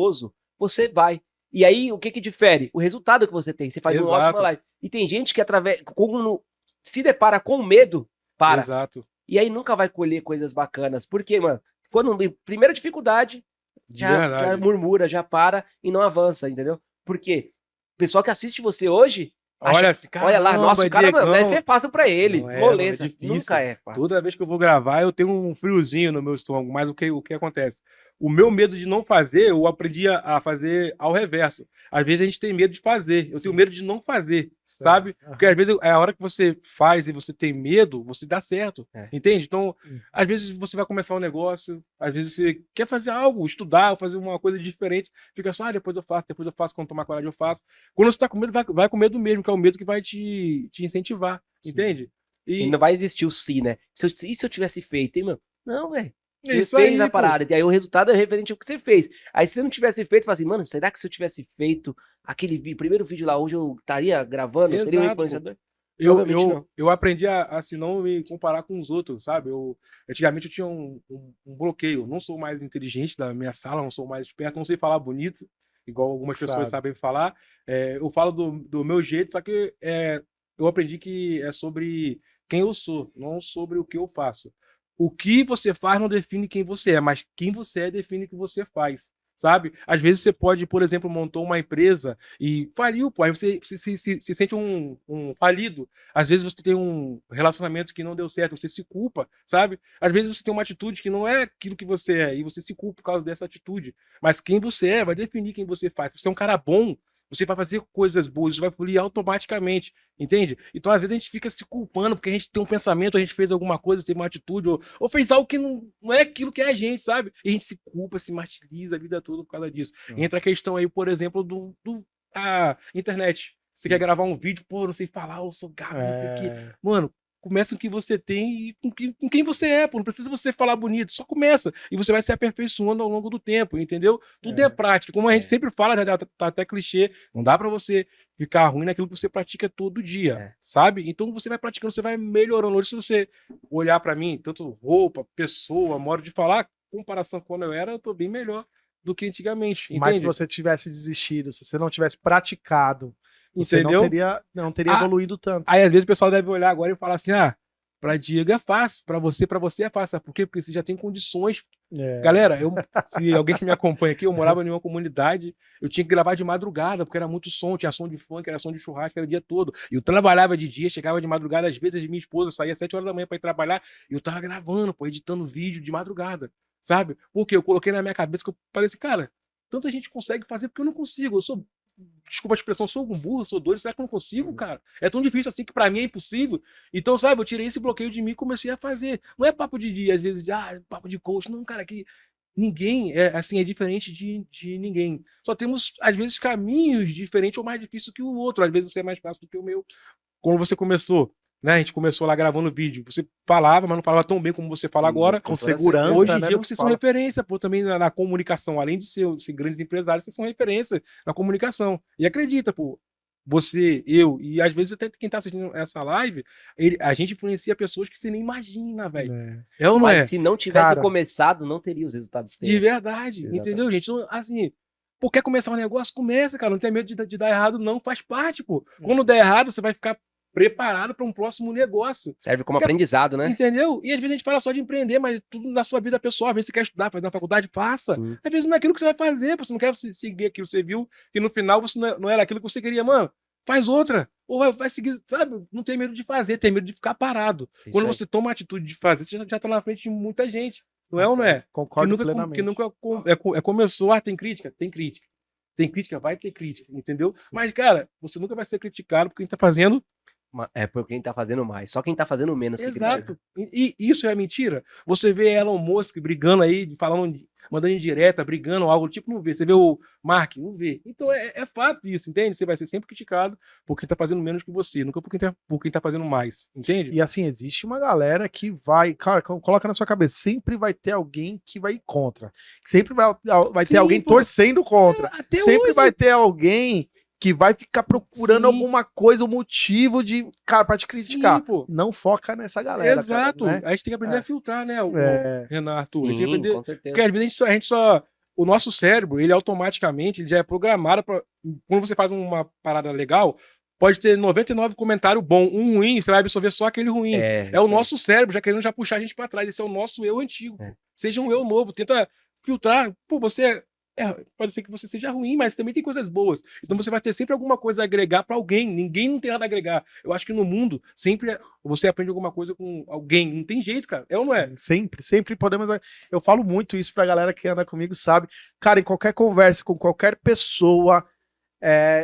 perigoso, você vai. E aí, o que difere? O resultado que você tem. Você faz uma ótima live. E tem gente que se depara com medo, para. Exato. E aí nunca vai colher coisas bacanas. Por quê, mano? Quando primeira dificuldade, já murmura, já para e não avança, entendeu? Por quê? O pessoal que assiste você hoje, olha lá, nossa, o cara, mano, deve ser fácil pra ele, moleza. É nunca é fácil. Toda vez que eu vou gravar, eu tenho um friozinho no meu estômago, mas o que acontece? O meu medo de não fazer, eu aprendi a fazer ao reverso. Às vezes a gente tem medo de fazer, eu tenho medo de não fazer, sabe? Porque às vezes a hora que você faz e você tem medo, você dá certo, entende? Então, às vezes você vai começar um negócio, às vezes você quer fazer algo, estudar, fazer uma coisa diferente, fica só, depois eu faço, quando tomar coragem eu faço. Quando você tá com medo, vai com medo mesmo, que é o medo que vai te incentivar, entende? E não vai existir o si, né? E se eu tivesse feito, hein, meu? Não, velho. Você fez a parada, e aí o resultado é referente ao que você fez. Aí se você não tivesse feito, fala assim, mano, será que se eu tivesse feito aquele primeiro vídeo lá hoje, eu estaria gravando? Exato, seria um influenciador? Eu aprendi a se não me comparar com os outros, sabe? Antigamente eu tinha um bloqueio. Não sou mais inteligente da minha sala, não sou mais esperto, não sei falar bonito, igual algumas pessoas sabem falar. Eu falo do meu jeito, só que eu aprendi que é sobre quem eu sou, não sobre o que eu faço. O que você faz não define quem você é, mas quem você é define o que você faz. Sabe? Às vezes você pode, por exemplo, montar uma empresa e faliu, pô, aí você se sente um falido. Às vezes você tem um relacionamento que não deu certo, você se culpa, sabe? Às vezes você tem uma atitude que não é aquilo que você é e você se culpa por causa dessa atitude. Mas quem você é vai definir quem você faz. Se você é um cara bom, você vai fazer coisas boas, isso vai fluir automaticamente, entende? Então, às vezes, a gente fica se culpando porque a gente tem um pensamento, a gente fez alguma coisa, teve uma atitude, ou fez algo que não é aquilo que é a gente, sabe? E a gente se culpa, se martiriza a vida toda por causa disso. Entra a questão aí, por exemplo, da internet. Você quer gravar um vídeo, pô, não sei falar, eu sou gato, não sei o quê. Mano, começa com o que você tem e com quem você é, pô. Não precisa você falar bonito, só começa. E você vai se aperfeiçoando ao longo do tempo, entendeu? Tudo é prática. Como a gente sempre fala, já tá até clichê, não dá pra você ficar ruim naquilo que você pratica todo dia, sabe? Então você vai praticando, você vai melhorando. Hoje, se você olhar pra mim, tanto roupa, pessoa, modo de falar, comparação com quando eu tô bem melhor do que antigamente, entende? Mas se você tivesse desistido, se você não tivesse praticado, você entendeu? não teria evoluído tanto. Aí às vezes o pessoal deve olhar agora e falar assim, pra Diego é fácil, pra você é fácil. Sabe por quê? Porque você já tem condições. Galera, se alguém que me acompanha aqui, eu morava em uma comunidade, eu tinha que gravar de madrugada, porque era muito som, tinha som de funk, era som de churrasco, era o dia todo. E eu trabalhava de dia, chegava de madrugada, às vezes minha esposa saía às 7 horas da manhã pra ir trabalhar, e eu tava gravando, pô, editando vídeo de madrugada, sabe? Porque eu coloquei na minha cabeça que eu falei assim, cara, tanta gente consegue fazer porque eu não consigo, eu sou... Desculpa a expressão, sou um burro, sou doido, será que eu não consigo, cara? É tão difícil assim que pra mim é impossível. Então, sabe, eu tirei esse bloqueio de mim e comecei a fazer. Não é papo de dia, às vezes, papo de coach. Não, cara, que ninguém é diferente de ninguém. Só temos, às vezes, caminhos diferentes ou mais difíceis que o outro. Às vezes você é mais fácil do que o meu. Quando você começou, né? A gente começou lá gravando vídeo. Você falava, mas não falava tão bem como você fala agora. Com segurança. Hoje em dia vocês são referência, pô, também na comunicação. Além de ser grandes empresários, vocês são referência na comunicação. E acredita, pô, você, eu, e às vezes até quem tá assistindo essa live, a gente influencia pessoas que você nem imagina, velho. É ou não é? Mas se não tivesse começado, não teria os resultados que tem. De verdade, entendeu, gente? Então, assim, pô, quer começar um negócio? Começa, cara. Não tem medo de dar errado, não. Faz parte, pô. Quando der errado, você vai ficar preparado para um próximo negócio. Serve como aprendizado, né? Entendeu? E às vezes a gente fala só de empreender, mas tudo na sua vida pessoal. Às vezes você quer estudar, fazer na faculdade, faça. Às vezes não é aquilo que você vai fazer, você não quer seguir aquilo que você viu, que no final você não era aquilo que você queria, mano. Faz outra. Ou vai seguir, sabe? Não tem medo de fazer, tem medo de ficar parado. Quando você toma a atitude de fazer, você já tá na frente de muita gente. Não é ou não é? Concordo plenamente. Que nunca começou, tem crítica? Tem crítica. Tem crítica? Vai ter crítica, entendeu? Mas, cara, você nunca vai ser criticado porque a gente tá fazendo. É por quem tá fazendo mais. Só quem tá fazendo menos. Exato. E isso é mentira. Você vê Elon Musk brigando aí, mandando indireta, brigando, algo do tipo, não vê. Você vê o Mark, não vê. Então é fato isso, entende? Você vai ser sempre criticado por quem tá fazendo menos que você, nunca por quem tá fazendo mais, entende? E assim, existe uma galera que vai, cara, coloca na sua cabeça, sempre vai ter alguém que vai ir contra. Sempre vai ter alguém torcendo contra. Sempre vai ter alguém que vai ficar procurando alguma coisa, um motivo de, cara, pra te criticar. Não foca nessa galera. Exato. Cara, né? A gente tem que aprender a filtrar, né, o Renato? Sim, a gente tem que aprender, com certeza. porque às vezes a gente só o nosso cérebro, ele automaticamente, ele já é programado para quando você faz uma parada legal, pode ter 99 comentários bons, um ruim, você vai absorver só aquele ruim. É o nosso cérebro já querendo já puxar a gente para trás. Esse é o nosso eu antigo. Seja um eu novo, tenta filtrar. Pô, você pode ser que você seja ruim, mas também tem coisas boas. Então você vai ter sempre alguma coisa a agregar para alguém. Ninguém não tem nada a agregar. Eu acho que no mundo sempre você aprende alguma coisa com alguém. Não tem jeito, cara. É ou não é? Sempre podemos. Eu falo muito isso pra galera que anda comigo, sabe? Cara, em qualquer conversa com qualquer pessoa,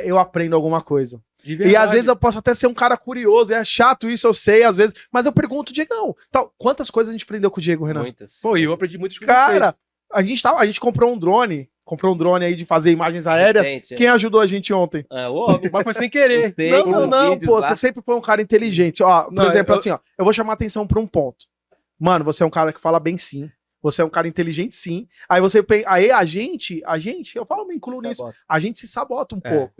eu aprendo alguma coisa. E às vezes eu posso até ser um cara curioso, é chato isso, eu sei, às vezes, mas eu pergunto, Diegão, quantas coisas a gente aprendeu com o Diego, Renan? Muitas. Pô, eu aprendi muitas coisas. Cara, a gente comprou um drone aí de fazer imagens aéreas. Recente, Quem ajudou a gente ontem? O homem, mas foi sem querer. Não, pô, você sempre foi um cara inteligente. Ó, por exemplo, assim, ó, eu vou chamar atenção pra um ponto. Mano, você é um cara que fala bem sim. Você é um cara inteligente, sim. Aí a gente, eu falo, me incluo nisso, a gente se sabota um pouco.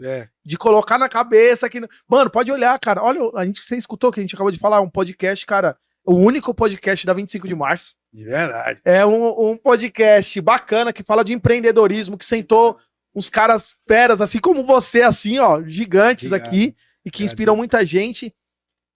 De colocar na cabeça que. Mano, pode olhar, cara. Olha, você escutou que a gente acabou de falar, um podcast, cara. O único podcast da 25 de março. De verdade. É um podcast bacana que fala de empreendedorismo, que sentou uns caras feras, assim como você, assim, ó, gigantes aqui, e que inspiram muita gente.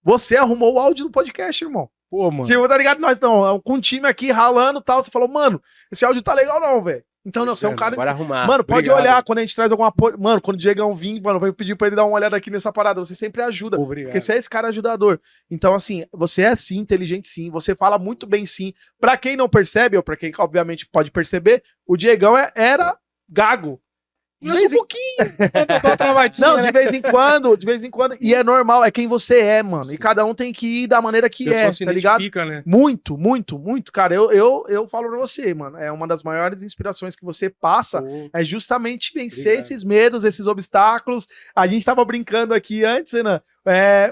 Você arrumou o áudio do podcast, irmão. Pô, mano. Tipo, tá ligado? Nós não. Com um time aqui ralando e tal. Você falou, mano, esse áudio tá legal, não, velho. Então, não, você é um cara. Bora arrumar. Mano, pode olhar quando a gente traz alguma. Mano, quando o Diegão vir, mano, vai pedir pra ele dar uma olhada aqui nessa parada. Você sempre ajuda. Obrigado. Porque você é esse cara ajudador. Então, assim, você é sim, inteligente sim. Você fala muito bem sim. Pra quem não percebe, ou pra quem obviamente pode perceber, o Diegão era gago. Não, um pouquinho. Não, de vez em quando. E é normal, é quem você é, mano. E cada um tem que ir da maneira que tá ligado? Né? Muito, cara. Eu falo pra você, mano. É uma das maiores inspirações que você passa. É justamente vencer esses medos, esses obstáculos. A gente tava brincando aqui antes, né?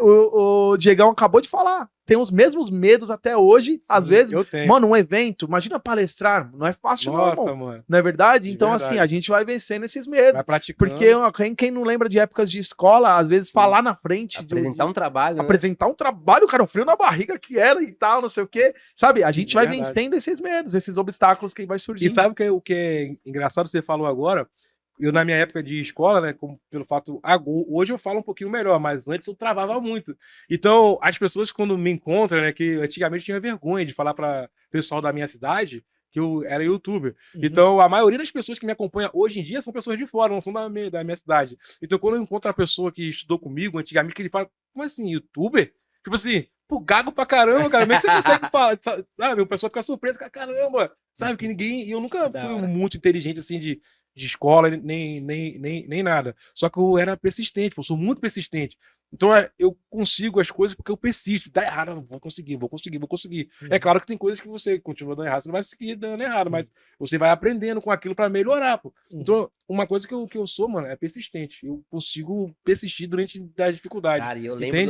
O Diegão acabou de falar. Tem os mesmos medos até hoje. Sim, às vezes, mano, um evento, imagina palestrar, não é fácil. Nossa, não, mano. Não é verdade? Então, assim, a gente vai vencendo esses medos. Vai praticando. Porque quem não lembra de épocas de escola, às vezes falar na frente. Apresentar um trabalho. Né? Apresentar um trabalho, cara, um frio na barriga que era e tal, não sei o quê. Sabe? A gente vai vencendo esses medos, esses obstáculos que vai surgindo. E sabe o que é engraçado você falou agora? Eu, na minha época de escola, né, pelo fato... Hoje eu falo um pouquinho melhor, mas antes eu travava muito. Então, as pessoas quando me encontram, né, que antigamente eu tinha vergonha de falar para o pessoal da minha cidade que eu era youtuber. Então, a maioria das pessoas que me acompanham hoje em dia são pessoas de fora, não são da minha cidade. Então, quando eu encontro uma pessoa que estudou comigo antigamente, que ele fala, como assim, youtuber? Tipo assim, pô, gago pra caramba, cara, como é que você consegue falar? Sabe, o pessoal fica surpreso, caramba, sabe, que ninguém... Eu nunca fui muito inteligente, assim, de escola, nem nada. Só que eu era persistente, eu sou muito persistente. Então eu consigo as coisas porque eu persisto. Dá errado, não vou conseguir. É claro que tem coisas que você continua dando errado, você não vai seguir dando errado, mas você vai aprendendo com aquilo para melhorar, pô. Então, uma coisa que eu sou, mano, é persistente. Eu consigo persistir durante as dificuldades. Cara, eu lembro entende?